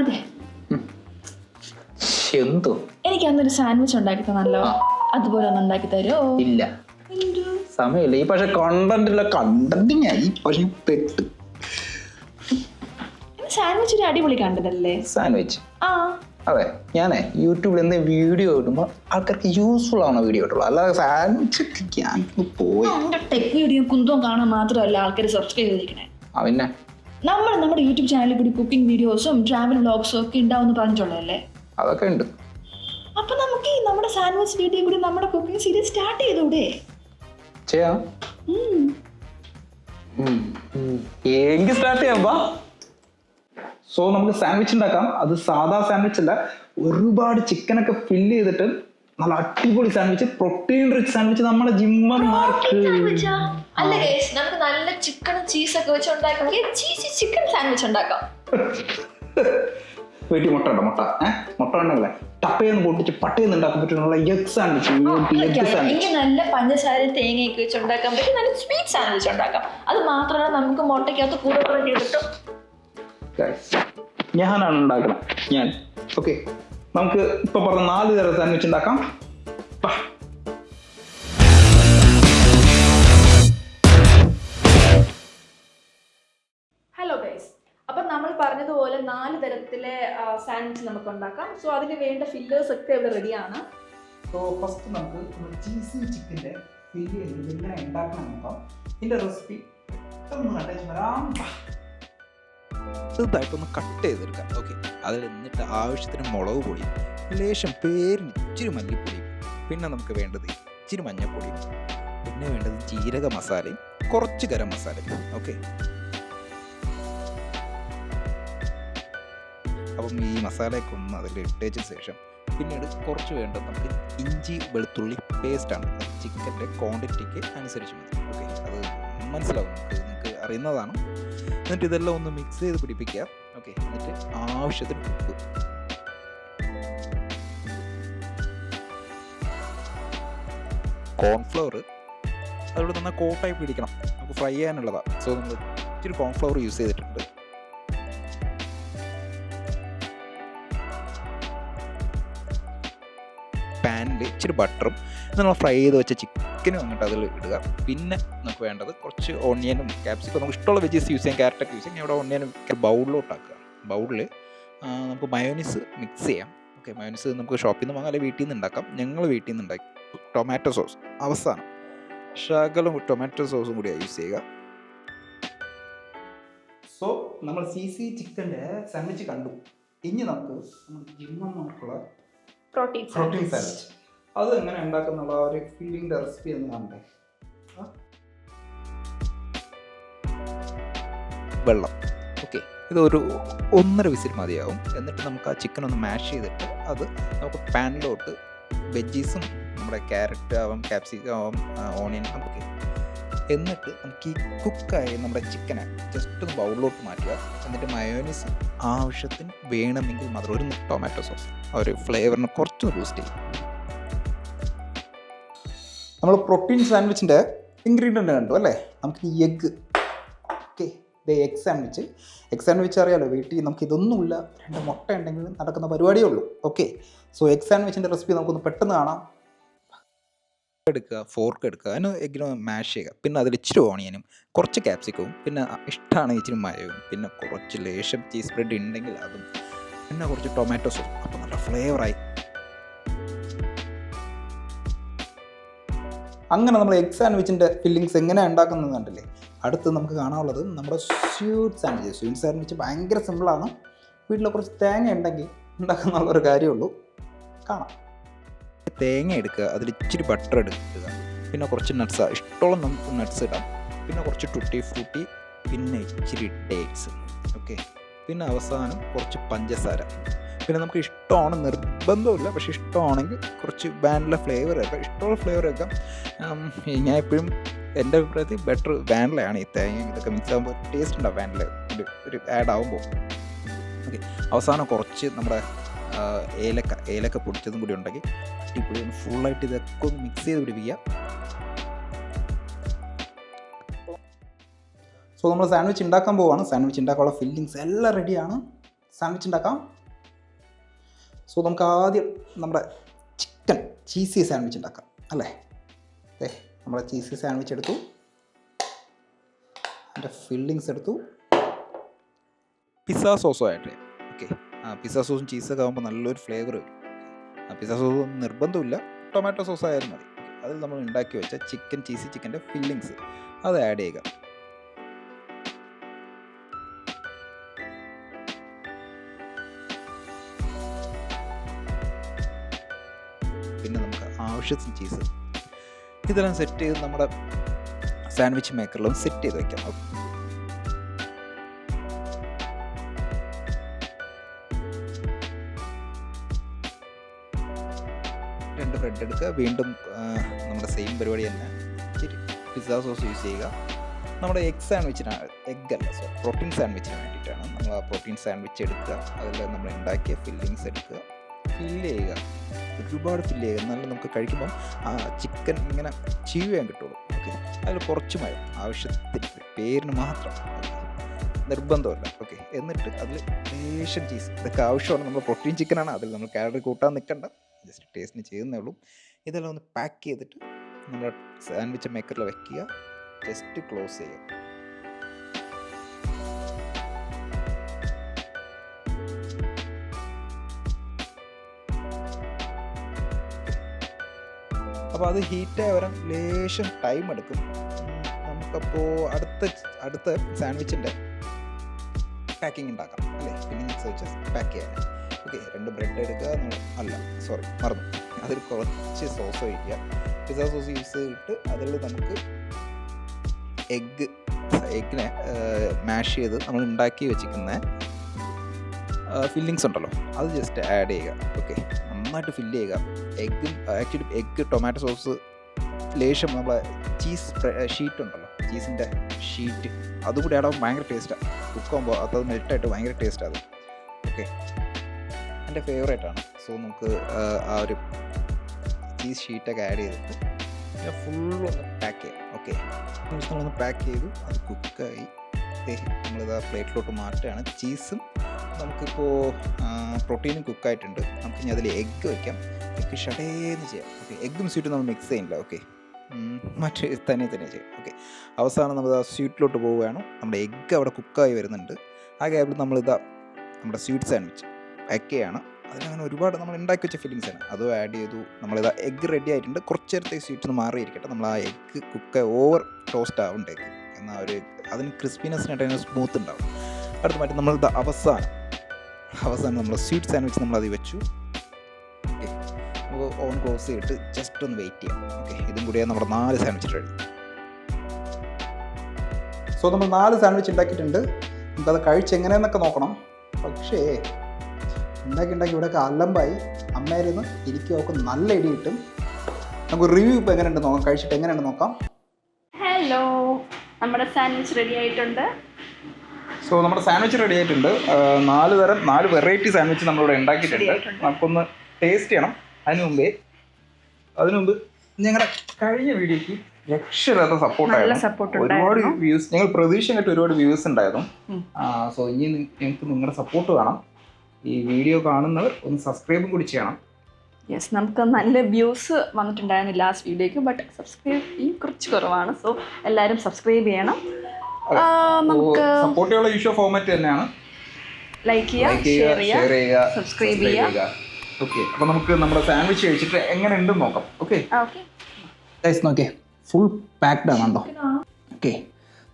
അതെ, എന്തോ എനിക്ക് അന്നൊരു സാൻഡ്വിച്ച് ഉണ്ടാക്കി തന്നല്ലോ, അതുപോലെ ഒന്ന് ഉണ്ടാക്കി തരുമോ? ഇല്ല, സമയമില്ല. ഈ പക്ഷെ കണ്ടന്റില്ല, കണ്ടന്റിങ്ങായി പക്ഷെ പെട്ട്. സാൻഡ്വിച്ച് ഒരു അടിപൊളി കണ്ടതല്ലേ? സാൻഡ്വിച്ച് ആ അതെ, ഞാനേ യൂട്യൂബിൽ എന്തെങ്കിലും വീഡിയോ കിട്ടുമ്പോൾ ആൾക്കാർക്ക് യൂസ്ഫുൾ ആവുന്ന വീഡിയോ കിട്ടുള്ളൂ, അല്ലാതെ സാൻഡ്വിച്ച് ഞാൻ പോയി. ടെക് വീഡിയോ കുന്തവും കാണാൻ മാത്രമല്ല ആൾക്കാർ സബ്സ്ക്രൈബ് ചെയ്തിരിക്കണേ. പിന്നെ നമ്മുടെ യൂട്യൂബ് ചാനലിൽ കൂടി കുക്കിംഗ് വീഡിയോസും ട്രാവൽ വ്ളോഗ്സും ഒക്കെ ഉണ്ടാവുമെന്ന് പറഞ്ഞിട്ടുള്ളതല്ലേ? അതൊക്കെ ഉണ്ട്. അപ്പൊ നമുക്ക് നമ്മുടെ സാൻഡ്വിച്ച് വീഡിയോ കൂടി നമ്മുടെ കുക്കിംഗ് സീരീസ് സ്റ്റാർട്ട് ചെയ്തൂടെ? ചെയ്യാം, എങ്കിൽ സ്റ്റാർട്ട് ചെയ്യാം. സോ നമുക്ക് സാൻഡ്വിച്ച് ഉണ്ടാക്കാം. അത് സാധാ സാൻഡ്വിച്ച് അല്ല, ഒരുപാട് ചിക്കനൊക്കെ ഫില്ല് ചെയ്തിട്ട് നല്ല അടിപൊളി സാൻഡ്വിച്ച്, പ്രോട്ടീൻ റിച്ച് സാൻഡ്വിച്ച് നമ്മുടെ ജിമ്മന്മാർക്ക്. അല്ല ഗയ്സ്, നമുക്ക് നല്ല ചിക്കനും ചീസൊക്കെ വെച്ച് ഉണ്ടാക്കി ചീസി ചിക്കൻ സാൻഡ്വിച്ച് ഉണ്ടാക്കാം. വീട്ടിൽ മുട്ട ഉണ്ടോ? മുട്ട ഉണ്ടല്ലേ, ടപ്പയെന്ന് പൊട്ടിച്ച് പട്ടയെന്ന് ഉണ്ടാക്കാൻ പറ്റുന്ന എഗ് സാൻഡ്വിച്ച്. എനിക്ക് നല്ല പഞ്ചസാര തേങ്ങയൊക്കെ വെച്ച് ഉണ്ടാക്കാൻ പറ്റും, നല്ല സ്വീറ്റ് സാൻഡ്വിച്ച് ഉണ്ടാക്കാം. അത് മാത്രമല്ല നമുക്ക് മുട്ടയ്ക്കകത്ത് കൂടെ കിട്ടും. ഞാനാണ് ഉണ്ടാക്കണം, ഞാൻ. ഓക്കെ, നമുക്ക് ഇപ്പൊ പറഞ്ഞ 4 തരം സാൻഡ്വിച്ച് ഉണ്ടാക്കാം. ഹലോ ഗൈസ്, അപ്പം നമ്മൾ പറഞ്ഞതുപോലെ 4 തരത്തിലെ സാൻഡ്വിച്ച് നമുക്ക് ഉണ്ടാക്കാം. സോ അതിന് വേണ്ട ഫില്ലേഴ്സ് ഒക്കെ ഇവിടെ റെഡിയാണ്. സോ ഫസ്റ്റ് നമുക്ക് ചീസി ചിക്കൻ്റെ ഫില്ല് ചെയ്ത് എങ്ങനെ ഉണ്ടാക്കണം നോക്കാം. ഇതിൻ്റെ റെസിപ്പി ചെറുതായിട്ടൊന്ന് കട്ട് ചെയ്തെടുക്കാം. ഓക്കെ, അതിൽ എന്നിട്ട് ആവശ്യത്തിന് മുളക് പൊടി, ലേശം പേരിന് ഇച്ചിരി മല്ലിപ്പൊടിയും, പിന്നെ നമുക്ക് വേണ്ടത് ഇച്ചിരി മഞ്ഞൾപ്പൊടിയും, പിന്നെ വേണ്ടത് ജീരക മസാലയും കുറച്ച് ഗരം മസാലയും. ഓക്കെ, അപ്പം ഈ മസാലയൊക്കെ ഒന്ന് അതിൽ ഇട്ടതിന് ശേഷം പിന്നീട് കുറച്ച് വേണ്ടത് നമുക്ക് ഇഞ്ചി വെളുത്തുള്ളി പേസ്റ്റാണ്. ചിക്കൻ്റെ ക്വാണ്ടിറ്റിക്ക് അനുസരിച്ച് മതി. ഓക്കെ, അത് മനസ്സിലാവും, നിങ്ങൾക്ക് അറിയുന്നതാണ്. എന്നിട്ട് ഇതെല്ലാം ഒന്ന് മിക്സ് ചെയ്ത് പിടിപ്പിക്കുക. ഓക്കെ, എന്നിട്ട് ആവശ്യത്തിന് ഉപ്പ്, കോൺഫ്ലവർ അതിലൂടെ നന്നായി കോട്ടായി പിടിക്കണം, നമുക്ക് ഫ്രൈ ചെയ്യാനുള്ളതാണ്. സോ നമ്മൾ ഇച്ചിരി കോൺഫ്ലവർ യൂസ് ചെയ്തിട്ടുണ്ട്. പാനിൽ ഇച്ചിരി ബട്ടറും നമ്മൾ ഫ്രൈ ചെയ്ത് വെച്ച ചിക്കനും അങ്ങോട്ട് അതിൽ ഇടുക. പിന്നെ നമുക്ക് വേണ്ടത് കുറച്ച് ഓണിയനും ക്യാപ്സിക്കും, നമുക്ക് ഇഷ്ടമുള്ള വെജീസ് യൂസ് ചെയ്യാം, ക്യാരറ്റൊക്കെ യൂസ് ചെയ്യാം. ഇവിടെ ഓണിയനും ബൗളിലോട്ടാക്കുക. ബൗളിൽ നമുക്ക് മയോനീസ് മിക്സ് ചെയ്യാം. ഓക്കെ, മയോനീസ് നമുക്ക് ഷോപ്പിൽ നിന്ന് വാങ്ങാം, അല്ലെങ്കിൽ വീട്ടിൽ നിന്ന് ഉണ്ടാക്കാം. ഞങ്ങൾ വീട്ടിൽ നിന്ന് ഉണ്ടാക്കി. ടൊമാറ്റോ സോസ് അവസാനം, ശകലം ടൊമാറ്റോ സോസും കൂടി യൂസ് ചെയ്യുക. സോ നമ്മൾ ചീസി ചിക്കൻ്റെ സാൻഡ്വിച്ച് കണ്ടു. ഇനി നമുക്ക് ജിമ്മന്മാർക്കുള്ള പ്രോട്ടീൻ സാൻഡ്വിച്ച് അത് എങ്ങനെ ഉണ്ടാക്കുന്നുള്ള ഒരു ഫീലിംഗ് റെസിപ്പി എന്ന് കാണണ്ടേ. വെള്ളം. ഓക്കെ, ഇതൊരു 1.5 വിസിൽ മതിയാവും. എന്നിട്ട് നമുക്ക് ആ ചിക്കൻ ഒന്ന് മാഷ് ചെയ്തിട്ട് അത് നമുക്ക് പാനിലോട്ട് വെജീസും നമ്മുടെ ക്യാരറ്റ് ആവാം, ക്യാപ്സിക്കം ആവാം, ഓണിയൻ നമുക്ക്, എന്നിട്ട് നമുക്ക് ഈ കുക്കായി നമ്മുടെ ചിക്കനെ ജസ്റ്റ് ഒന്ന് ബൗളിലോട്ട് മാറ്റുക. എന്നിട്ട് മയോനീസ് ആവശ്യത്തിന് വേണമെങ്കിൽ മാത്രം, ഒരു ടൊമാറ്റോ സോസ് ആ ഒരു ഫ്ലേവറിന് കുറച്ച് ബൂസ്റ്റ് ചെയ്യും. നമ്മൾ പ്രോട്ടീൻ സാൻഡ്വിച്ചിൻ്റെ ഇൻഗ്രീഡിയൻ്റ് കണ്ടു അല്ലേ? നമുക്ക് ഈ എഗ്ഗ്. ഓക്കെ, ഇത് എഗ് സാൻഡ്വിച്ച് അറിയാമല്ലോ, വീട്ടിൽ നമുക്ക് ഇതൊന്നുമില്ല, 2 മുട്ട ഉണ്ടെങ്കിൽ നടക്കുന്ന പരിപാടിയേ ഉള്ളൂ. ഓക്കെ, സോ എഗ് സാൻഡ്വിച്ചിൻ്റെ റെസിപ്പി നമുക്കൊന്ന് പെട്ടെന്ന് കാണാം. എടുക്കുക, ഫോർക്ക് എടുക്കുക, അതിന് എഗ്ഗിന് മാഷ് ചെയ്യുക. പിന്നെ അതിൽ ഇച്ചിരി ഓണിയനും കുറച്ച് ക്യാപ്സിക്കവും, പിന്നെ ഇഷ്ടമാണെങ്കിൽ ഇച്ചിരി മയവും, പിന്നെ കുറച്ച് ലേശം ചീസ് ബ്രെഡ് ഉണ്ടെങ്കിൽ അതും, പിന്നെ കുറച്ച് ടൊമാറ്റോ സോസ്. അപ്പോൾ നല്ല ഫ്ലേവറായി. അങ്ങനെ നമ്മൾ എഗ് സാൻഡ്വിച്ചിൻ്റെ ഫില്ലിങ്സ് എങ്ങനെയാണ് ഉണ്ടാക്കുന്നത് കണ്ടില്ലേ? അടുത്ത് നമുക്ക് കാണാനുള്ളത് നമ്മുടെ സ്വീറ്റ് സാൻഡ്വിച്ച് ഭയങ്കര സിമ്പിളാണ്. വീട്ടിൽ കുറച്ച് തേങ്ങ ഉണ്ടെങ്കിൽ ഉണ്ടാക്കുന്നുള്ളൊരു കാര്യമുള്ളൂ. കാണാം. തേങ്ങ എടുക്കുക, അതിൽ ഇച്ചിരി ബട്ടർ എടുക്കുക, പിന്നെ കുറച്ച് നട്ട്സ്, ഇഷ്ടമുള്ള നമുക്ക് നട്ട്സ് ഇടാം, പിന്നെ കുറച്ച് ടൂട്ടി ഫ്രൂട്ടി, പിന്നെ ഇച്ചിരി ഡേറ്റ്സ്. ഓക്കെ, പിന്നെ അവസാനം കുറച്ച് പഞ്ചസാര. പിന്നെ നമുക്ക് ഇഷ്ടമാണ്, നിർബന്ധമില്ല, പക്ഷേ ഇഷ്ടമാണെങ്കിൽ കുറച്ച് വാനില ഫ്ലേവർ വെക്കാം, ഇഷ്ടമുള്ള ഫ്ലേവർ വെക്കാം. ഞാൻ എപ്പോഴും എൻ്റെ അഭിപ്രായത്തിൽ ബെറ്റർ വാനിലയാണ്. ഈ തേങ്ങ ഇതൊക്കെ മിക്സ് ആകുമ്പോൾ ടേസ്റ്റ് ഉണ്ടാവും, വാനില ഒരു ആഡ് ആകുമ്പോൾ. ഓക്കെ, അവസാനം കുറച്ച് നമ്മുടെ ഏലക്ക പൊടിച്ചതും കൂടി ഉണ്ടെങ്കിൽ അടിപൊളി. ഒന്ന് ഫുള്ളായിട്ട് ഇതൊക്കെ ഒന്ന് മിക്സ് ചെയ്ത് പിടിപ്പിക്കുക. സോ നമ്മൾ സാൻഡ്വിച്ച് ഉണ്ടാക്കാൻ പോവുകയാണ്. സാൻഡ്വിച്ച് ഉണ്ടാക്കാനുള്ള ഫില്ലിങ്സ് എല്ലാം റെഡിയാണ്. സാൻഡ്വിച്ച് ഉണ്ടാക്കാം. സോ നമുക്ക് ആദ്യം നമ്മുടെ ചിക്കൻ ചീസി സാൻഡ്വിച്ച് ഉണ്ടാക്കാം അല്ലേ. നമ്മുടെ ചീസി സാൻഡ്വിച്ച് എടുത്തു, അതിൻ്റെ ഫില്ലിങ്സ് എടുത്തു, പിസ്സ സോസും ആയിട്ട്. ഓക്കെ, പിസ്സ സോസും ചീസൊക്കെ ആകുമ്പോൾ നല്ലൊരു ഫ്ലേവർ വരും. പിസ്സ സോസ് നിർബന്ധമില്ല, ടൊമാറ്റോ സോസ് ആയാലും മതി. അതിൽ നമ്മൾ ഉണ്ടാക്കി വെച്ച ചിക്കൻ ചീസി ചിക്കൻ്റെ ഫില്ലിങ്സ് അത് ആഡ് ചെയ്യുക. പിന്നെ നമുക്ക് ആവശ്യത്തിന് ചീസ് ഇതെല്ലാം സെറ്റ് ചെയ്ത് നമ്മുടെ സാൻഡ്വിച്ച് മേക്കറിലും സെറ്റ് ചെയ്ത് വയ്ക്കാം. രണ്ട് ബ്രെഡ് എടുക്കുക, വീണ്ടും നമ്മുടെ സെയിം പരിപാടി തന്നെ ഇച്ചിരി പിസ്സ സോസ് യൂസ് ചെയ്യുക. നമ്മുടെ എഗ് സാൻഡ്വിച്ചിനാണ്, എഗ് അല്ല സോറി, പ്രോട്ടീൻ സാൻഡ്വിച്ചിന് വേണ്ടിയിട്ടാണ് നമ്മൾ ആ പ്രോട്ടീൻ സാൻഡ്വിച്ച് എടുക്കുക. അതിൽ നമ്മൾ ഉണ്ടാക്കിയ ഫില്ലിങ്സ് എടുക്കുക, ഫില്ല് ചെയ്യുക, ഒരുപാട് ഫില്ല് ചെയ്യുക. എന്നാലും നമുക്ക് കഴിക്കുമ്പം ആ ചിക്കൻ ഇങ്ങനെ ചീവ് ചെയ്യാൻ കിട്ടുള്ളൂ. ഓക്കെ, അതിൽ കുറച്ച് മയം ആവശ്യത്തിന്, പേരിന് മാത്രം, നിർബന്ധമല്ല. ഓക്കെ, എന്നിട്ട് അതിൽ ലേശം ചീസ്, ഇതൊക്കെ ആവശ്യമാണ്. നമ്മൾ പ്രോട്ടീൻ ചിക്കനാണ്, അതിൽ നമ്മൾ കാലറി കൂട്ടാൻ നിൽക്കണ്ട, ജസ്റ്റ് ടേസ്റ്റിന് ചെയ്യുന്നേ ഉള്ളൂ. ഇതെല്ലാം ഒന്ന് പാക്ക് ചെയ്തിട്ട് നമ്മുടെ സാൻഡ്വിച്ച് മേക്കറിൽ വയ്ക്കുക, ജസ്റ്റ് ക്ലോസ് ചെയ്യുക. അപ്പോൾ അത് ഹീറ്റായി വരാൻ ലേശം ടൈം എടുക്കും. നമുക്കപ്പോൾ അടുത്ത സാൻഡ്വിച്ചിൻ്റെ പാക്കിംഗ് ഉണ്ടാക്കാം അല്ലേ, ഫില്ലിങ്സ് വെച്ച് പാക്ക് ചെയ്യാൻ. ഓക്കെ, 2 ബ്രെഡ് എടുക്കുക, മറന്നു, അതിൽ കുറച്ച് സോസ് ഒഴിക്കുക, പിസ്സ സോസ് യൂസ് ചെയ്തിട്ട് അതിൽ നമുക്ക് എഗ്ഗിനെ മാഷ് ചെയ്ത് നമ്മൾ ഉണ്ടാക്കി വെച്ചിരിക്കുന്ന ഫില്ലിങ്സ് ഉണ്ടല്ലോ അത് ജസ്റ്റ് ആഡ് ചെയ്യുക. ഓക്കെ, നന്നായിട്ട് ഫില്ല് ചെയ്യുക. ആക്ച്വലി എഗ്ഗ് ടൊമാറ്റോ സോസ് ലേശം നമ്മളെ ചീസ് ഷീറ്റ് ഉണ്ടല്ലോ, ചീസിൻ്റെ ഷീറ്റ്, അതുകൂടി ആടാൻ ഭയങ്കര ടേസ്റ്റാണ്. കുക്കാകുമ്പോൾ അത് മെൽട്ടായിട്ട് ഭയങ്കര ടേസ്റ്റാണ് അത്. ഓക്കെ, എൻ്റെ ഫേവറേറ്റാണ്. സോ നമുക്ക് ആ ഒരു ചീസ് ഷീറ്റൊക്കെ ആഡ് ചെയ്തിട്ട് ഫുള്ളൊന്ന് പാക്ക് ചെയ്യാം. ഓക്കെ, നമ്മളൊന്ന് പാക്ക് ചെയ്തു, അത് കുക്കായി നമ്മളിത് ആ പ്ലേറ്റിലോട്ട് മാറ്റുകയാണ്. ചീസും നമുക്കിപ്പോൾ പ്രോട്ടീനും കുക്കായിട്ടുണ്ട്. നമുക്ക് ഇനി അതിൽ എഗ്ഗ് വയ്ക്കാം, എഗ്ഗ് ഷടേന്ന് ചെയ്യാം. ഓക്കെ, എഗ്ഗും സ്വീറ്റും നമ്മൾ മിക്സ് ചെയ്യില്ല. ഓക്കെ, മറ്റേ തന്നെ ചെയ്യാം. ഓക്കെ, അവസാനം നമ്മൾ ആ സ്വീറ്റിലോട്ട് പോവുകയാണ്. നമ്മുടെ എഗ്ഗ് അവിടെ കുക്കായി വരുന്നുണ്ട്. ആ ഗ്യാപ്പിൽ നമ്മളിതാ നമ്മുടെ സ്വീറ്റ് സാൻഡ്വിച്ച് പാക്കുകയാണ്. അതിനങ്ങനെ ഒരുപാട് നമ്മൾ ഉണ്ടാക്കി വെച്ച ഫില്ലിങ്സാണ്, അതും ആഡ് ചെയ്തു. നമ്മളിതാ എഗ്ഗ് റെഡി ആയിട്ടുണ്ട്. കുറച്ച് നേരത്തേക്ക് സ്വീറ്റ് മാറിയിരിക്കട്ടെ, നമ്മൾ ആ എഗ്ഗ് കുക്ക് ഓവർ ടോസ്റ്റ് ആവുന്നുണ്ട് എഗ്ഗ്, എന്നാൽ ഒരു അതിന് ക്രിസ്പിനെസ്സിനായിട്ട് അതിന് സ്മൂത്ത് ഉണ്ടാവും. അടുത്ത് മാറ്റി നമ്മളിത് അവസാനം നമ്മൾ സ്വീറ്റ് സാൻഡ്വിച്ച് നമ്മളത് വെച്ചു. ഓക്കെ, നമുക്ക് ഓവൻ ക്ലോസ് ചെയ്തിട്ട് ജസ്റ്റ് ഒന്ന് വെയിറ്റ് ചെയ്യാം. ഓക്കെ, ഇതും കൂടിയാണ് നമ്മുടെ 4 സാൻഡ്വിച്ച് റെഡി. സോ നമ്മൾ 4 സാൻഡ്വിച്ച് ഉണ്ടാക്കിയിട്ടുണ്ട്. നമുക്കത് കഴിച്ചെങ്ങനെയെന്നൊക്കെ നോക്കണം. പക്ഷേ ഉണ്ടാക്കി ഇവിടെയൊക്കെ അലമ്പായി. അമ്മേരുന്ന് ഇരിക്കുമൊക്കെ നല്ല ഇടി കിട്ടും. നമുക്ക് റിവ്യൂ ഇപ്പോൾ എങ്ങനെയുണ്ട് നോക്കാം, കഴിച്ചിട്ട് എങ്ങനെയുണ്ട് നോക്കാം. ഹലോ, നമ്മുടെ സാൻഡ്വിച്ച് റെഡി ആയിട്ടുണ്ട്. സോ നമ്മുടെ സാൻഡ്വിച്ച് റെഡി ആയിട്ടുണ്ട്. 4 വെറൈറ്റി സാൻഡ്വിച്ച് നമ്മളിവിടെ ഉണ്ടാക്കിയിട്ടുണ്ട്. നമുക്കൊന്ന് ടേസ്റ്റ് ചെയ്യണം. അതിനു മുമ്പ് ഞങ്ങളുടെ കഴിഞ്ഞ വീഡിയോയ്ക്ക് രക്ഷയില്ലാത്ത സപ്പോർട്ടായിരുന്നു. ഒരുപാട് വ്യൂസ്, ഞങ്ങൾ പ്രതീക്ഷയായിട്ട് ഒരുപാട് വ്യൂസ് ഉണ്ടായിരുന്നു. സോ ഇനി ഞങ്ങൾക്ക് നിങ്ങളുടെ സപ്പോർട്ട് വേണം. ഈ വീഡിയോ കാണുന്നവർ ഒന്ന് സബ്സ്ക്രൈബും കൂടി ചെയ്യണം. യെസ്, നമുക്ക് നല്ല വ്യൂസ് വന്നിട്ടുണ്ടായിരുന്നു ലാസ്റ്റ് വീഡിയോയ്ക്ക്, ബട്ട് സബ്സ്ക്രൈബ് കുറച്ച് കുറവാണ്. സോ എല്ലാവരും സബ്സ്ക്രൈബ് ചെയ്യണം. നമുക്ക് സപ്പോർട്ട് ചെയ്യാനുള്ള യൂഷ്വൽ ഫോർമാറ്റ് തന്നെയാണ്. ലൈക്ക് ചെയ്യുക, ഷെയർ ചെയ്യുക, സബ്സ്ക്രൈബ് ചെയ്യുക. ഓക്കെ, അപ്പോൾ നമുക്ക് നമ്മുടെ സാൻഡ്വിച്ച് കഴിച്ചിട്ട് എങ്ങനെ ഉണ്ടെന്ന് നോക്കാം. ഓക്കെ ഗൈസ്, നോക്കിയേ ഫുൾ പാക്ഡ് ആണ് കേട്ടോ. ഓക്കെ,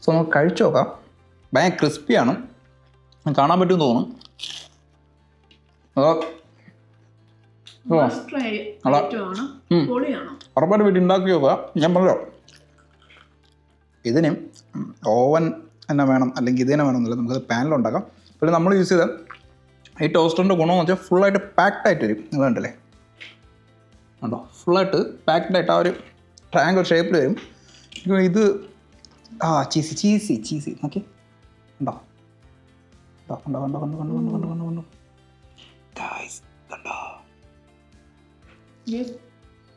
സോ നമുക്ക് കഴിച്ചു നോക്കാം. ഭയങ്കര ക്രിസ്പിയാണ്, കാണാൻ പറ്റുമെന്ന് തോന്നുന്നു. ഉറപ്പായിട്ട് വീട്ടിൽ ഉണ്ടാക്കി നോക്കുക. ഞാൻ പറഞ്ഞോ, ഇതിന് ഓവൻ തന്നെ വേണം അല്ലെങ്കിൽ ഇത് തന്നെ വേണമെന്നില്ല, നമുക്കത് പാനിലുണ്ടാക്കാം. പിന്നെ നമ്മൾ യൂസ് ചെയ്ത ഈ ടോസ്റ്ററിൻ്റെ ഗുണമെന്ന് വെച്ചാൽ ഫുള്ളായിട്ട് പാക്ഡ് ആയിട്ട് വരും. നിങ്ങൾ കണ്ടല്ലേ, കണ്ടോ, ഫുള്ളായിട്ട് പാക്ഡ് ആയിട്ട് ആ ഒരു ട്രയാങ്കിൾ ഷേപ്പിൽ വരും. ഇത് ചീസി നോക്കി, കണ്ടോ കണ്ടോ കണ്ടോ കണ്ടോ കണ്ടോ കണ്ടോ കണ്ടോ കണ്ടോ കണ്ടോ കണ്ടോ.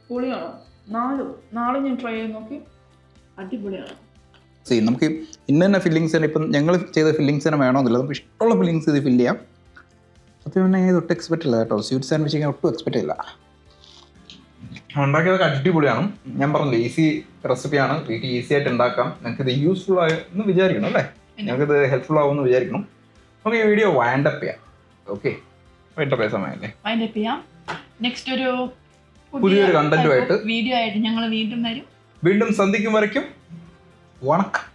പൊളിയാണോ? നാളെ ഞാൻ ട്രൈ ചെയ്ത് നോക്കി, അടിപൊളിയാണ്. നമുക്ക് ഇന്ന ഫില്ലിങ്സ് തന്നെ, ഇപ്പം ഞങ്ങൾ ചെയ്ത ഫില്ലിങ്സ് തന്നെ വേണമെന്നില്ല, നമുക്ക് ഇഷ്ടമുള്ള ഫില്ലിങ്സ് ഇത് ഫില്ല് ചെയ്യാം. സത്യം പറഞ്ഞാൽ ഞാൻ ഒട്ടും എക്സ്പെക്ട് ഇല്ല കേട്ടോ. സ്വീറ്റ് സാൻഡ്വിച്ച് ഞാൻ ഒട്ടും എക്സ്പെക്ട് ചെയ്യില്ല. ഉണ്ടാക്കിയതൊക്കെ അടിപൊളിയാണ്. ഞാൻ പറഞ്ഞില്ല, ഈസി റെസിപ്പിയാണ്, വീട്ടിൽ ഈസി ആയിട്ട് ഉണ്ടാക്കാം. ഞങ്ങൾക്കിത് യൂസ്ഫുൾ ആയെന്ന് വിചാരിക്കണം അല്ലേ, ഞങ്ങൾക്കിത് ഹെൽപ്ഫുൾ ആവുമെന്ന് വിചാരിക്കണം. നമുക്ക് ഈ വീഡിയോ വൈൻഡപ്പ് ചെയ്യാം. ഓക്കെ, വൈൻഡപ്പ് ചെയ്യാൻ സമയമല്ലേ? വൈൻഡപ്പ് ചെയ്യാം. നെക്സ്റ്റ് ഒരു പുതിയൊരു കണ്ടന്റുമായിട്ട് വീഡിയോ ആയിട്ട് ഞങ്ങൾ വീണ്ടും വരും. വീണ്ടും സന്ധിക്കും വരയ്ക്കും വണക്കം.